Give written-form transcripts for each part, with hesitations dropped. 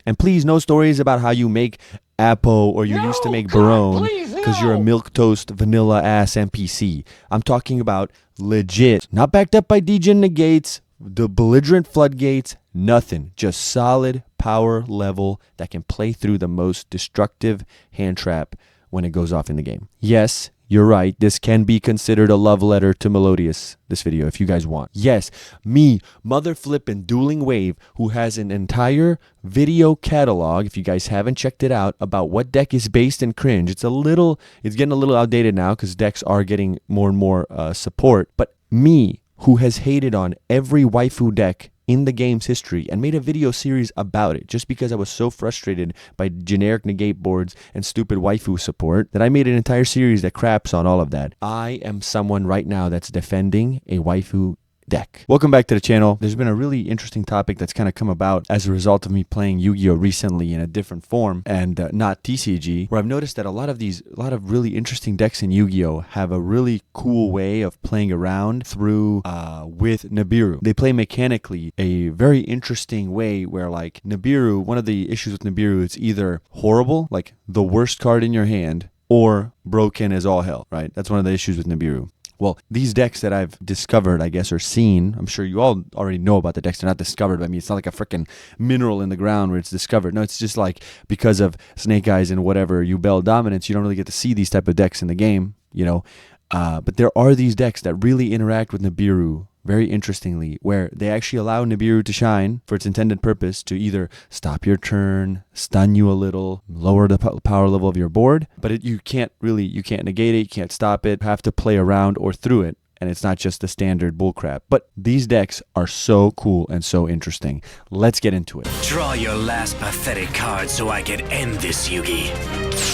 And please, no stories about how you make Apo or you used to make Barone because you're a milquetoast vanilla ass NPC. I'm talking about legit, not backed up by degen negates, the belligerent floodgates, nothing. Just solid power level that can play through the most destructive hand trap when it goes off in the game. Yes, you're right. This can be considered a love letter to Melodious, this video, if you guys want. Yes, me, mother flippin' dueling wave, who has an entire video catalog, if you guys haven't checked it out, about what deck is based in cringe. It's getting a little outdated now because decks are getting more and more support. But me, who has hated on every waifu deck in the game's history and made a video series about it just because I was so frustrated by generic negate boards and stupid waifu support that I made an entire series that craps on all of that. I am someone right now that's defending a waifu deck. Welcome back to the channel. There's been a really interesting topic that's kind of come about as a result of me playing Yu-Gi-Oh recently in a different form and not TCG, where I've noticed that a lot of really interesting decks in Yu-Gi-Oh have a really cool way of playing around through with Nibiru. They play mechanically a very interesting way where, like, Nibiru, one of the issues with Nibiru, it's either horrible, like the worst card in your hand, or broken as all hell, right? That's one of the issues with Nibiru. Well, these decks that I've discovered, I guess, or seen, I'm sure you all already know about the decks. They're not discovered by me. It's not like a freaking mineral in the ground where it's discovered. No, it's just like because of Snake Eyes and whatever, Yubel dominance, you don't really get to see these type of decks in the game, you know. But there are these decks that really interact with Nibiru very interestingly, where they actually allow Nibiru to shine for its intended purpose to either stop your turn, stun you a little, lower the power level of your board, but you can't negate it, you can't stop it, you have to play around or through it, and it's not just the standard bullcrap. But these decks are so cool and so interesting. Let's get into it. Draw your last pathetic card so I can end this, Yugi.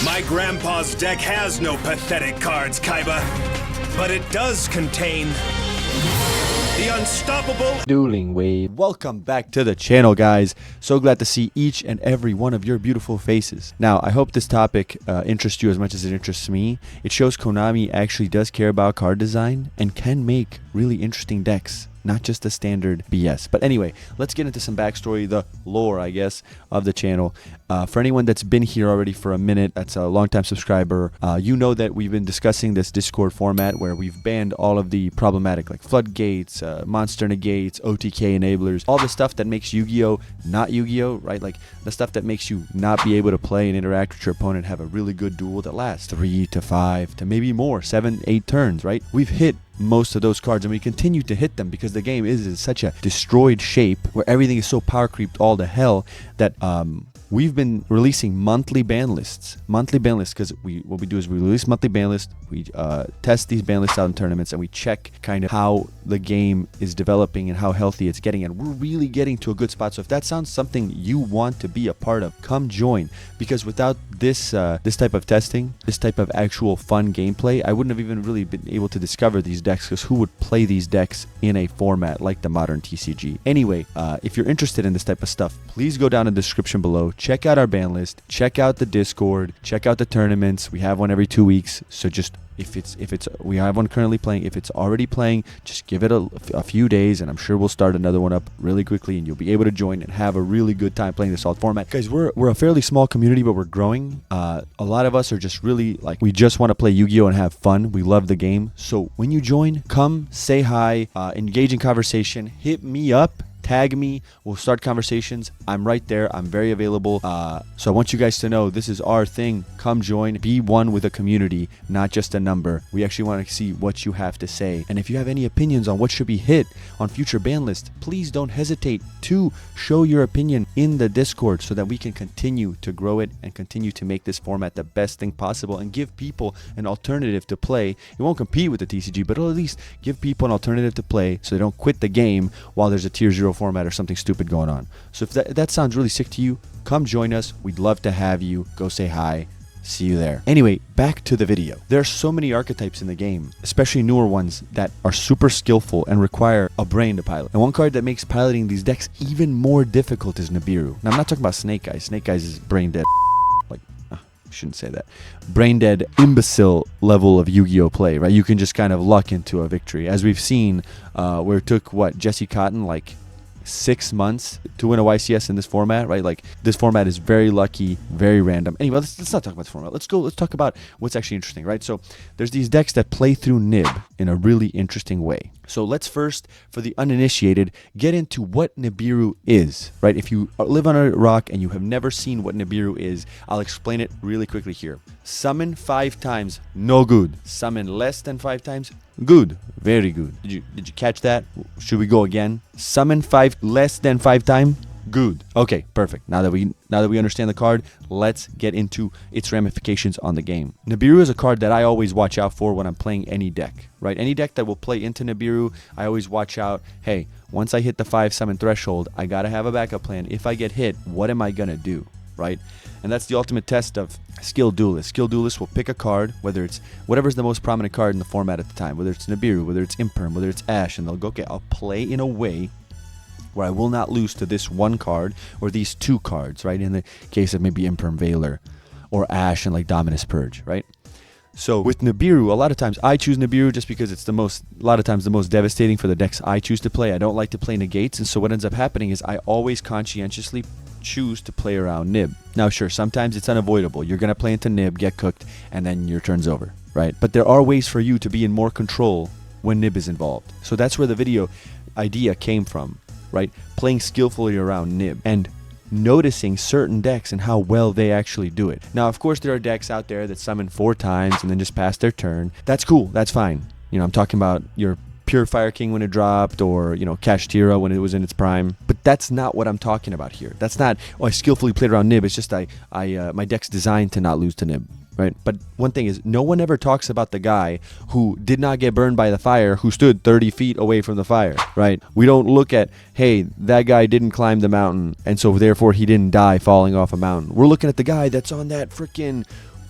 My grandpa's deck has no pathetic cards, Kaiba, but it does contain the unstoppable Dueling Wave. Welcome back to the channel, guys. So glad to see each and every one of your beautiful faces. Now, I hope this topic interests you as much as it interests me. It shows Konami actually does care about card design and can make really interesting decks, not just the standard BS. But anyway, let's get into some backstory, the lore, I guess, of the channel. For anyone that's been here already for a minute, that's a longtime subscriber, you know that we've been discussing this Discord format where we've banned all of the problematic, like floodgates, monster negates, OTK enablers, all the stuff that makes Yu-Gi-Oh not Yu-Gi-Oh, right? Like the stuff that makes you not be able to play and interact with your opponent, have a really good duel that lasts 3 to 5 to maybe more, 7, 8 turns, right? We've hit most of those cards and we continue to hit them because the game is in such a destroyed shape where everything is so power creeped all to hell that we've been releasing monthly ban lists because what we do is we release monthly ban lists, we test these ban lists out in tournaments, and we check kind of how the game is developing and how healthy it's getting, and we're really getting to a good spot. So if that sounds something you want to be a part of, come join, because without this type of testing, this type of actual fun gameplay, I wouldn't have even really been able to discover these decks, because who would play these decks in a format like the modern TCG? Anyway, if you're interested in this type of stuff, please go down in the description below, check out our ban list, check out the Discord, check out the tournaments. We have one every 2 weeks, so just we have one currently playing. If it's already playing, just give it a few days and I'm sure we'll start another one up really quickly and you'll be able to join and have a really good time playing this alt format. Guys, we're a fairly small community, but we're growing. A lot of us are just really like, we just want to play Yu-Gi-Oh and have fun. We love the game. So when you join, come say hi, engage in conversation, hit me up, tag me, we'll start conversations. I'm right there, I'm very available. So I want you guys to know this is our thing. Come join, be one with a community, not just a number. We actually want to see what you have to say, and if you have any opinions on what should be hit on future ban lists, please don't hesitate to show your opinion in the Discord so that we can continue to grow it and continue to make this format the best thing possible and give people an alternative to play. It won't compete with the TCG, but it'll at least give people an alternative to play so they don't quit the game while there's a tier 0 format or something stupid going on. So if that sounds really sick to you, come join us. We'd love to have you. Go say hi. See you there. Anyway, back to the video. There are so many archetypes in the game, especially newer ones that are super skillful and require a brain to pilot. And one card that makes piloting these decks even more difficult is Nibiru. Now, I'm not talking about Snake Eyes. Snake Eyes is brain dead. Like, shouldn't say that. Brain dead, imbecile level of Yu-Gi-Oh play, right? You can just kind of luck into a victory. As we've seen, where it took, Jesse Cotton, like 6 months to win a YCS in this format, right? Like, this format is very lucky, very random. Anyway, let's not talk about this format. Let's talk about what's actually interesting, right? So there's these decks that play through Nib in a really interesting way. So let's first, for the uninitiated, get into what Nibiru is, right? If you live on a rock and you have never seen what Nibiru is, I'll explain it really quickly here. Summon 5 times, no good. Summon less than 5 times, good, very good. Did you catch that? Should we go again? Summon 5 less than 5 times, good. Okay, perfect. Now that we understand the card, let's get into its ramifications on the game. Nibiru is a card that I always watch out for when I'm playing any deck, right? Any deck that will play into Nibiru, I always watch out. Hey, once I hit the 5 summon threshold, I gotta have a backup plan. If I get hit, what am I gonna do, right? And that's the ultimate test of Skill Duelist. Skill Duelist will pick a card, whether it's whatever's the most prominent card in the format at the time, whether it's Nibiru, whether it's Imperm, whether it's Ash, and they'll go, okay, I'll play in a way where I will not lose to this one card or these 2 cards, right? In the case of maybe Imperm Veiler or Ash and like Dominus Purge, right? So with Nibiru, a lot of times I choose Nibiru just because it's a lot of times the most devastating for the decks I choose to play. I don't like to play negates, and so what ends up happening is I always conscientiously choose to play around Nib. Now sure, sometimes it's unavoidable. You're going to play into Nib, get cooked, and then your turn's over, right? But there are ways for you to be in more control when Nib is involved. So that's where the video idea came from, right? Playing skillfully around Nib and noticing certain decks and how well they actually do it. Now, of course, there are decks out there that summon 4 times and then just pass their turn. That's cool. That's fine. You know, I'm talking about your Pure Fire King when it dropped, or, you know, Kashtira when it was in its prime. But that's not what I'm talking about here. That's not, oh, I skillfully played around Nib. It's just my deck's designed to not lose to Nib. Right? But one thing is, no one ever talks about the guy who did not get burned by the fire, who stood 30 feet away from the fire, right? We don't look at, hey, that guy didn't climb the mountain, and so therefore he didn't die falling off a mountain. We're looking at the guy that's on that freaking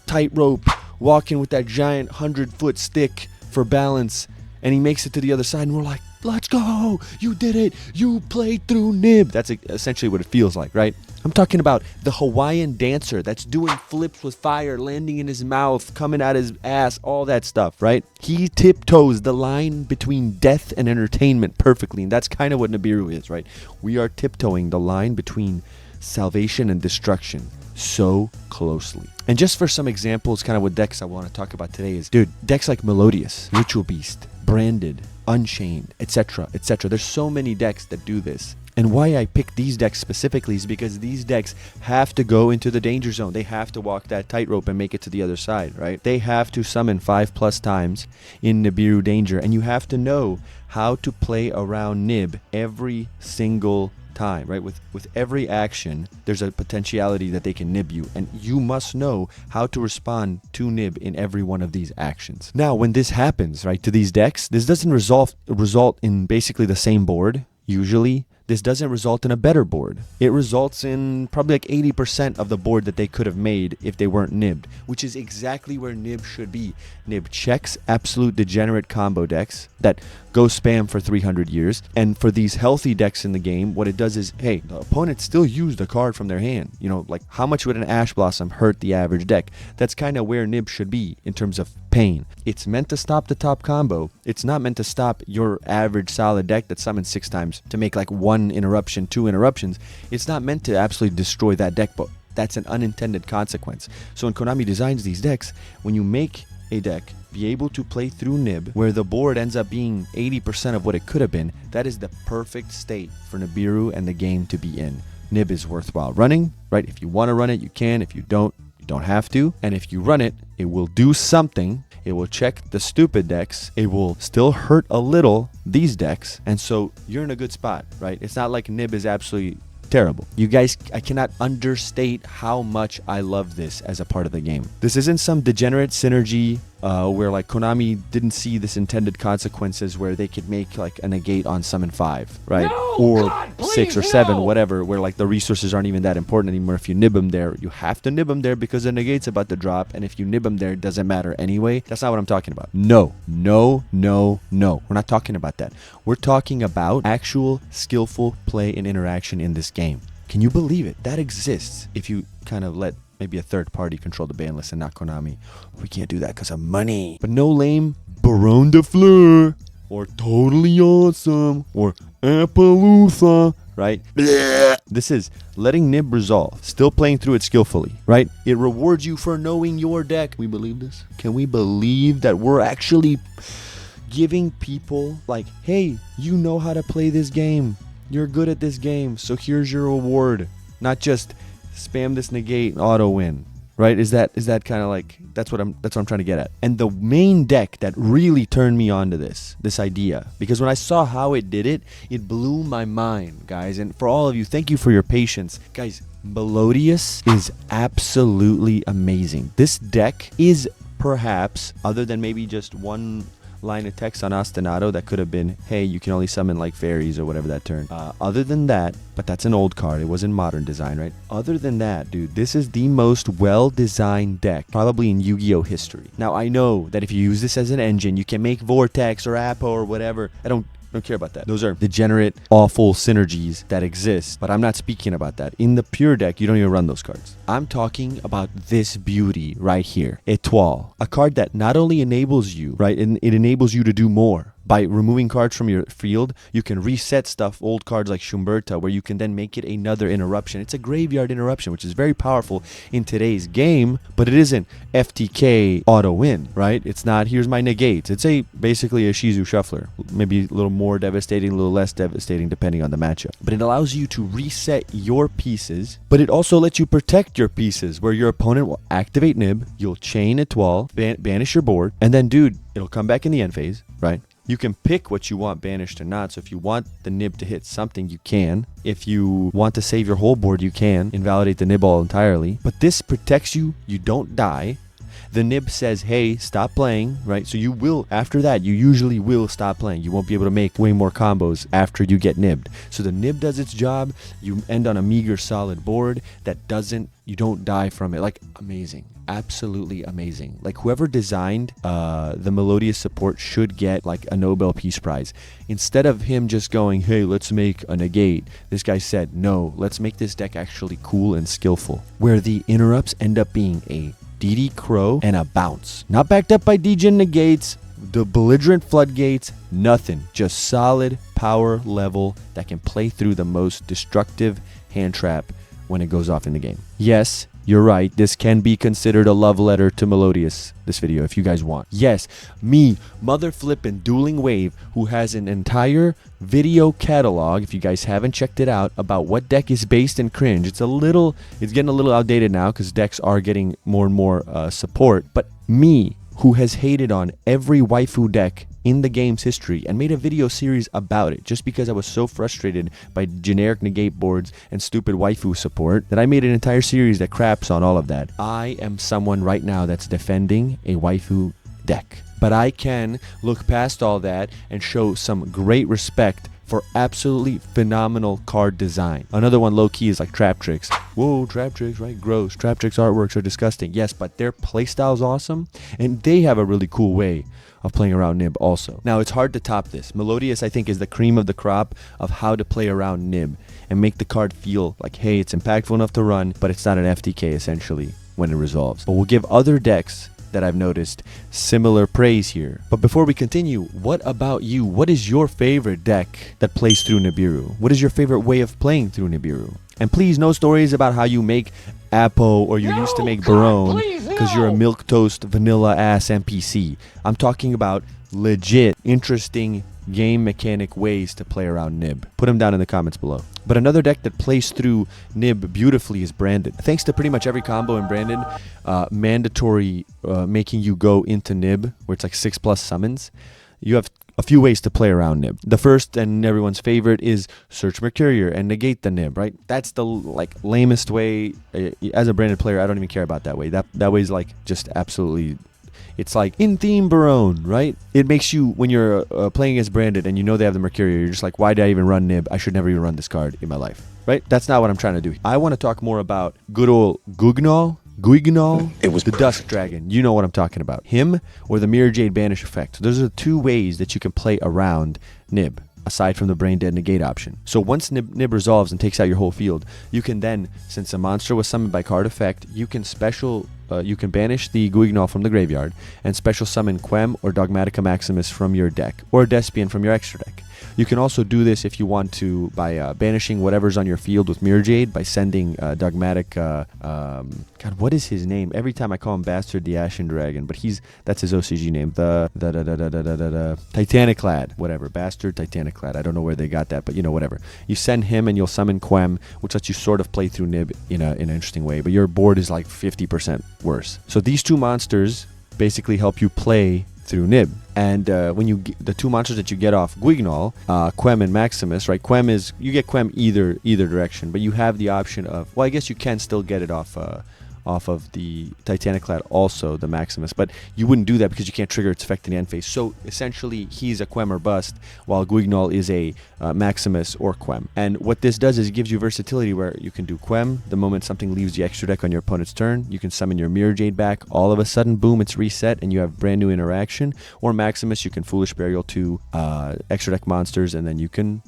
tightrope, walking with that giant 100-foot stick for balance, and he makes it to the other side, and we're like, let's go! You did it! You played through Nib! That's essentially what it feels like, right? I'm talking about the Hawaiian dancer that's doing flips with fire, landing in his mouth, coming out his ass, all that stuff, right? He tiptoes the line between death and entertainment perfectly, and that's kind of what Nibiru is, right? We are tiptoeing the line between salvation and destruction so closely. And just for some examples, kind of what decks I want to talk about today is, dude, decks like Melodious, Ritual Beast, Branded, Unchained, etc., etc. There's so many decks that do this. And why I pick these decks specifically is because these decks have to go into the danger zone. They have to walk that tightrope and make it to the other side, right? They have to summon 5+ times in Nibiru danger, and you have to know how to play around Nib every single time, right? With every action, there's a potentiality that they can nib you, and you must know how to respond to Nib in every one of these actions. Now, when this happens, right, to these decks, this doesn't result in basically the same board, usually. This doesn't result in a better board. It results in probably like 80% of the board that they could have made if they weren't nibbed, which is exactly where Nib should be. Nib checks absolute degenerate combo decks that go spam for 300 years. And for these healthy decks in the game, what it does is, hey, the opponent still used a card from their hand. You know, like how much would an Ash Blossom hurt the average deck? That's kind of where Nib should be in terms of pain. It's meant to stop the top combo. It's not meant to stop your average solid deck that summons 6 times to make like 1 interruption, 2 interruptions. It's not meant to absolutely destroy that deck, but that's an unintended consequence. So when Konami designs these decks, when you make a deck be able to play through Nib where the board ends up being 80% of what it could have been, that is the perfect state for Nibiru and the game to be in. Nib is worthwhile running, right? If you want to run it, you can. If you don't have to. And if you run it, it will do something. It will check the stupid decks. It will still hurt a little these decks. And so you're in a good spot, right? It's not like Nib is absolutely terrible. You guys, I cannot understate how much I love this as a part of the game. This isn't some degenerate synergy where like Konami didn't see this intended consequences where they could make like a negate on summon 5, right? No, or God, 6 or 7, whatever, where like the resources aren't even that important anymore. If you nib them there, you have to nib them there because the negate's about to drop, and if you nib them there, it doesn't matter anyway. That's not what I'm talking about. No. We're not talking about that. We're talking about actual skillful play and interaction in this game. Can you believe it? That exists if you kind of let maybe a third party control the ban list and not Konami. We can't do that because of money. But no lame Baron de Fleur or Totally Awesome or Appaloosa right? This is letting Nib resolve, still playing through it skillfully, right? It rewards you for knowing your deck. We believe this? Can we believe that we're actually giving people like, hey, you know how to play this game. You're good at this game, so here's your reward. Not just spam this negate and auto win. Right? Is that kind of like that's what I'm trying to get at. And the main deck that really turned me on to this idea, because when I saw how it did it, it blew my mind, guys. And for all of you, thank you for your patience. Guys, Melodious is absolutely amazing. This deck is perhaps, other than maybe just one line of text on Ostinato that could have been, hey, you can only summon like fairies or whatever that turn. Other than that, but that's an old card. It was in modern design, right? Other than that, dude, this is the most well-designed deck probably in Yu-Gi-Oh history. Now, I know that if you use this as an engine, you can make Vortex or Apo or whatever. I don't care about that. Those are degenerate, awful synergies that exist, but I'm not speaking about that. In the pure deck, you don't even run those cards. I'm talking about this beauty right here. Étoile, a card that not only enables you, right, and it enables you to do more. By removing cards from your field, you can reset stuff, old cards like Shumberta, where you can then make it another interruption. It's a graveyard interruption, which is very powerful in today's game, but it isn't FTK auto win, right? It's not, here's my negates. It's basically a Shizu Shuffler. Maybe a little more devastating, a little less devastating, depending on the matchup. But it allows you to reset your pieces, but it also lets you protect your pieces, where your opponent will activate Nib, you'll chain Étoile, banish your board, and then, dude, it'll come back in the end phase, right? You can pick what you want banished or not. So if you want the Nib to hit something, you can. If you want to save your whole board, you can invalidate the Nib all entirely. But this protects you. You don't die. The Nib says, hey, stop playing, right? So you will, after that, you usually will stop playing. You won't be able to make way more combos after you get nibbed. So the Nib does its job. You end on a meager solid board that you don't die from it. Like, amazing. Absolutely amazing. Like, whoever designed the Melodious support should get like a Nobel Peace Prize. Instead of him just going, hey, let's make a negate, this guy said, no, let's make this deck actually cool and skillful, where the interrupts end up being a DD Crow and a bounce. Not backed up by degen negates, the belligerent floodgates, nothing. Just solid power level that can play through the most destructive hand trap when it goes off in the game. Yes, you're right. This can be considered a love letter to Melodious, this video, if you guys want. Yes, me, mother flippin' Dueling Wave, who has an entire video catalog, if you guys haven't checked it out, about what deck is based in cringe. It's getting a little outdated now because decks are getting more and more support. But me, who has hated on every waifu deck in the game's history and made a video series about it just because I was so frustrated by generic negate boards and stupid waifu support that I made an entire series that craps on all of that. I am someone right now that's defending a waifu deck. But I can look past all that and show some great respect for absolutely phenomenal card design. Another one low-key is like Trap Tricks. Whoa, Trap Tricks, right? Gross. Trap Tricks artworks are disgusting. Yes, but their playstyle is awesome, and they have a really cool way of playing around Nib also. Now, it's hard to top this. Melodious, I think, is the cream of the crop of how to play around Nib and make the card feel like, hey, it's impactful enough to run, but it's not an FTK, essentially, when it resolves. But we'll give other decks that I've noticed similar praise here. But before we continue, what about you? What is your favorite deck that plays through Nibiru? What is your favorite way of playing through Nibiru? And please, no stories about how you make Apo or you used to make Barone because you're a milquetoast vanilla ass NPC. I'm talking about legit, interesting game mechanic ways to play around Nib. Put them down in the comments below. But another deck that plays through Nib beautifully is Branded. Thanks to pretty much every combo in Branded, mandatory making you go into Nib, where it's like 6+ summons, you have a few ways to play around Nib. The first and everyone's favorite is search Mercurier and negate the Nib, right? That's the lamest way. As a Branded player, I don't even care about that way. That way is like just absolutely... It's like in theme Barone, right? It makes you, when you're playing against Branded and you know they have the Mercurier, you're just like, why did I even run Nib? I should never even run this card in my life, right? That's not what I'm trying to do. I want to talk more about good old Guignol, the Dusk Dragon. You know what I'm talking about. Him or the Mirror Jade Banish effect. So those are the two ways that you can play around Nib, aside from the Brain Dead negate option. So once Nib resolves and takes out your whole field, you can then, since a monster was summoned by card effect, you can you can banish the Guignol from the graveyard and special summon Quem or Dogmatica Maximus from your deck, or Despian from your extra deck. You can also do this if you want to by banishing whatever's on your field with Mirror Jade by sending Dogmatic. God, what is his name? Every time I call him Bastard the Ashen Dragon, but that's his OCG name. The Titanic Lad, whatever. Bastard Titanic Lad. I don't know where they got that, but whatever. You send him and you'll summon Quem, which lets you sort of play through Nib in an interesting way, but your board is like 50% worse. So these two monsters basically help you play through Nib. And when the two monsters that you get off Guignol, Quem and Maximus, right? You get Quem either direction, but you have the option of, well, I guess you can still get it off of the Titanic Lad, also the Maximus, but you wouldn't do that because you can't trigger its effect in the end phase. So essentially he's a Quem or bust, while Guignol is a Maximus or Quem. And what this does is it gives you versatility where you can do Quem the moment something leaves the extra deck on your opponent's turn. You can summon your Mirror Jade back, all of a sudden boom, it's reset and you have brand new interaction. Or Maximus, you can Foolish Burial to extra deck monsters, and then you can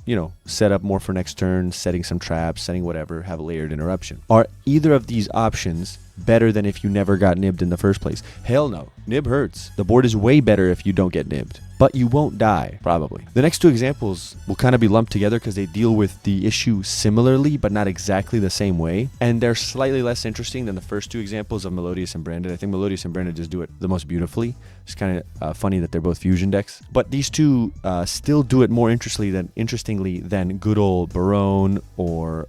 set up more for next turn, setting some traps, setting whatever, have a layered interruption. Are either of these options better than if you never got nibbed in the first place? Hell no. Nib hurts. The board is way better if you don't get nibbed, but you won't die, probably. The next two examples will kind of be lumped together because they deal with the issue similarly, but not exactly the same way, and they're slightly less interesting than the first two examples of Melodious and Branded. I think Melodious and Branded just do it the most beautifully. It's kind of funny that they're both fusion decks, but these two still do it more interestingly than good old Barone or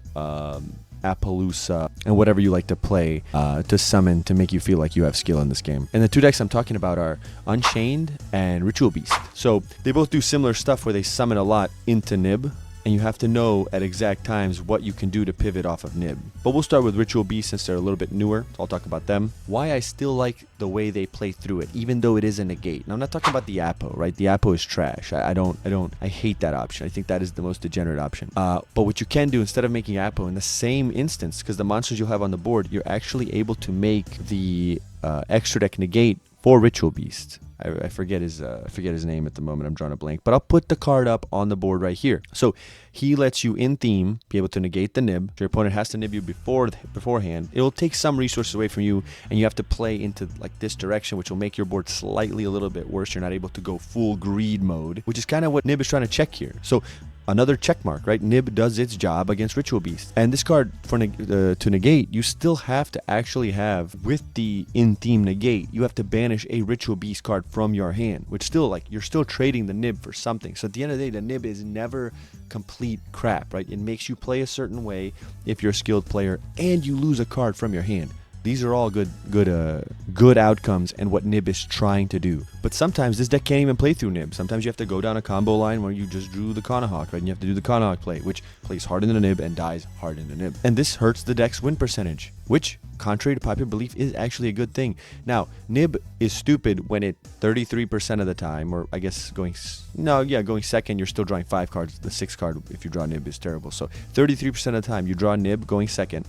Appaloosa and whatever you like to play to summon to make you feel like you have skill in this game. And the two decks I'm talking about are Unchained and Ritual Beast. So they both do similar stuff where they summon a lot into Nib, and you have to know at exact times what you can do to pivot off of Nib. But we'll start with Ritual Beast since they're a little bit newer. So I'll talk about them. Why I still like the way they play through it, even though it is a negate. Now I'm not talking about the Apo, right? The Apo is trash. I hate that option. I think that is the most degenerate option. But what you can do instead of making Apo in the same instance, because the monsters you'll have on the board, you're actually able to make the extra deck negate for Ritual Beast. I forget his name at the moment. I'm drawing a blank, but I'll put the card up on the board right here. So he lets you in theme be able to negate the nib. Your opponent has to nib you beforehand. It'll take some resources away from you, and you have to play into like this direction, which will make your board slightly a little bit worse. You're not able to go full greed mode, which is kind of what Nib is trying to check here. So another check mark, right? Nib does its job against Ritual Beast. And this card for to negate, you still have to actually have, with the in-theme negate, you have to banish a Ritual Beast card from your hand, which still, like, you're still trading the Nib for something. So at the end of the day, the Nib is never complete crap, right? It makes you play a certain way if you're a skilled player, and you lose a card from your hand. These are all good outcomes and what Nib is trying to do. But sometimes this deck can't even play through Nib. Sometimes you have to go down a combo line where you just drew the Konahawk, right? And you have to do the Konahawk play, which plays hard into the Nib and dies hard into Nib. And this hurts the deck's win percentage, which, contrary to popular belief, is actually a good thing. Now, Nib is stupid when it 33% of the time, or I guess going second, you're still drawing 5 cards. The 6th card, if you draw Nib, is terrible. So 33% of the time, you draw Nib going second.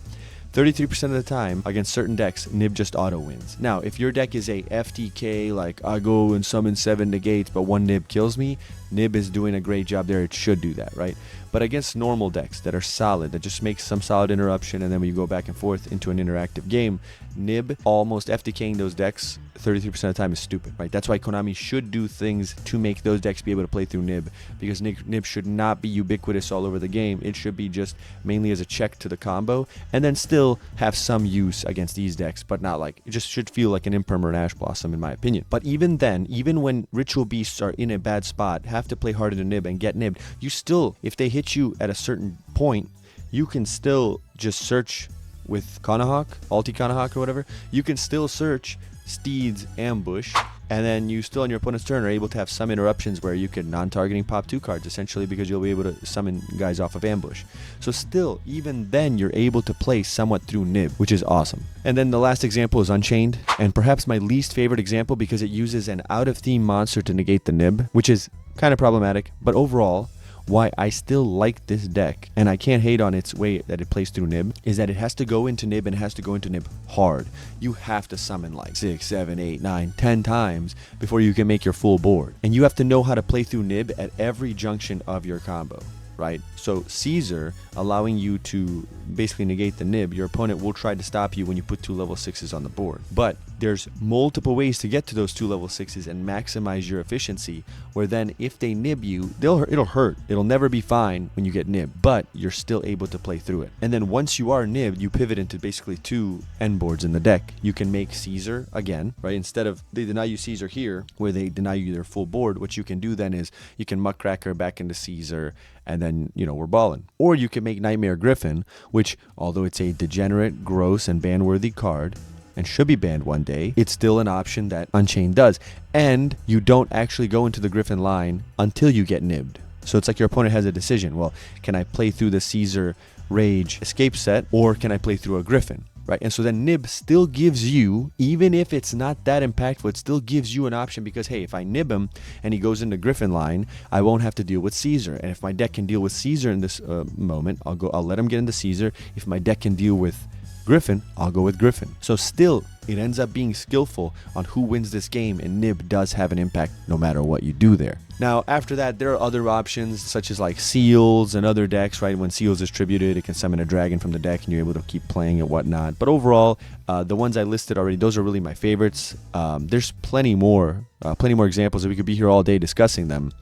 33% of the time, against certain decks, Nib just auto wins. Now, if your deck is a FTK, like I go and summon 7 negates, but 1 Nib kills me, Nib is doing a great job there. It should do that, right? But against normal decks that are solid, that just make some solid interruption, and then when you go back and forth into an interactive game, Nib almost FTKing those decks 33% of the time is stupid, right? That's why Konami should do things to make those decks be able to play through Nib, because Nib should not be ubiquitous all over the game. It should be just mainly as a check to the combo, and then still have some use against these decks, but not like, it just should feel like an Imperm or an Ash Blossom in my opinion. But even then, even when Ritual Beasts are in a bad spot, have to play hard into Nib and get Nibbed, you still, if they hit you at a certain point, you can still just search with Konahawk, Alti Konahawk or whatever, you can still search Steed's Ambush, and then you still on your opponent's turn are able to have some interruptions where you can non-targeting pop 2 cards, essentially, because you'll be able to summon guys off of Ambush. So still, even then, you're able to play somewhat through Nib, which is awesome. And then the last example is Unchained, and perhaps my least favorite example because it uses an out-of-theme monster to negate the Nib, which is kind of problematic, but overall, why I still like this deck, and I can't hate on its way that it plays through Nib, is that it has to go into Nib, and it has to go into Nib hard. You have to summon like 6, 7, 8, 9, 10 times before you can make your full board. And you have to know how to play through Nib at every junction of your combo. right? So Caesar, allowing you to basically negate the nib, your opponent will try to stop you when you put 2 level 6s on the board. But there's multiple ways to get to those 2 level 6s and maximize your efficiency, where then if they nib you, it'll hurt. It'll never be fine when you get nibbed, but you're still able to play through it. And then once you are nibbed, you pivot into basically 2 end boards in the deck. You can make Caesar again, right? Instead of they deny you Caesar here, where they deny you their full board, what you can do then is you can Muckracker back into Caesar, and then, you know, we're balling. Or you can make Nightmare Griffin, which, although it's a degenerate, gross, and ban-worthy card, and should be banned one day, it's still an option that Unchained does. And you don't actually go into the Griffin line until you get nibbed. So it's like your opponent has a decision. Well, can I play through the Caesar Rage escape set, or can I play through a Griffin? Right? And so then nib still gives you, even if it's not that impactful, it still gives you an option, because hey, if I nib him and he goes into Griffin line, I won't have to deal with Caesar. And if my deck can deal with Caesar in this moment, I'll let him get into Caesar. If my deck can deal with Griffin, I'll go with Griffin. So still, it ends up being skillful on who wins this game, and nib does have an impact no matter what you do there. Now, after that, there are other options, such as like Seals and other decks, right? When Seals is tributed, it can summon a dragon from the deck, and you're able to keep playing and whatnot. But overall, the ones I listed already, those are really my favorites. There's plenty more examples that we could be here all day discussing them.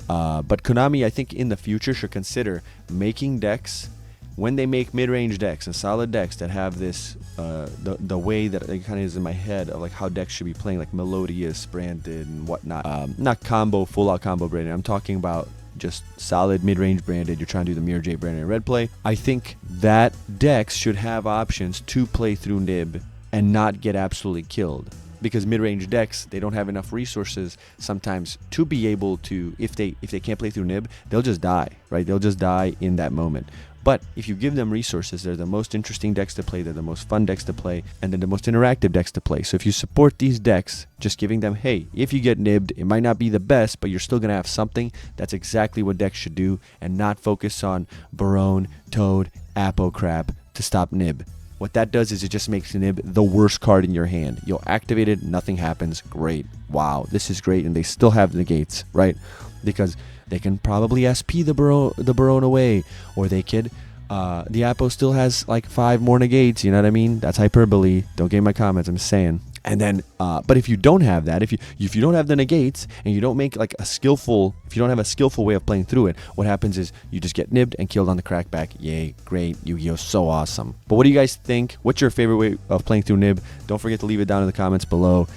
But Konami, I think, in the future should consider making decks, when they make mid-range decks and solid decks that have this, the way that it kind of is in my head of like how decks should be playing, like Melodious branded and whatnot. Not combo, full-out combo branded. I'm talking about just solid mid-range branded. You're trying to do the Mirror J branded red play. I think that decks should have options to play through nib and not get absolutely killed. Because mid-range decks, they don't have enough resources sometimes to be able to, if they can't play through nib, they'll just die, right? They'll just die in that moment. But if you give them resources, they're the most interesting decks to play, they're the most fun decks to play, and they're the most interactive decks to play. So if you support these decks, just giving them, hey, if you get nibbed, it might not be the best, but you're still going to have something, that's exactly what decks should do, and not focus on Barone, Toad, Apo crap to stop nib. What that does is it just makes nib the worst card in your hand. You'll activate it, nothing happens, great. Wow, this is great, and they still have negates, right? Because they can probably SP the Barone away, or they could, the Apo still has like 5 more negates, you know what I mean? That's hyperbole, don't get in my comments, I'm just saying. And then, but if you don't have that, if you don't have the negates, and you don't make like if you don't have a skillful way of playing through it, what happens is you just get nibbed and killed on the crackback. Yay, great, Yu-Gi-Oh, so awesome. But what do you guys think? What's your favorite way of playing through nib? Don't forget to leave it down in the comments below.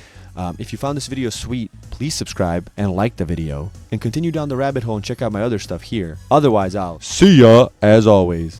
If you found this video sweet, please subscribe and like the video, and continue down the rabbit hole and check out my other stuff here. Otherwise, I'll see ya as always.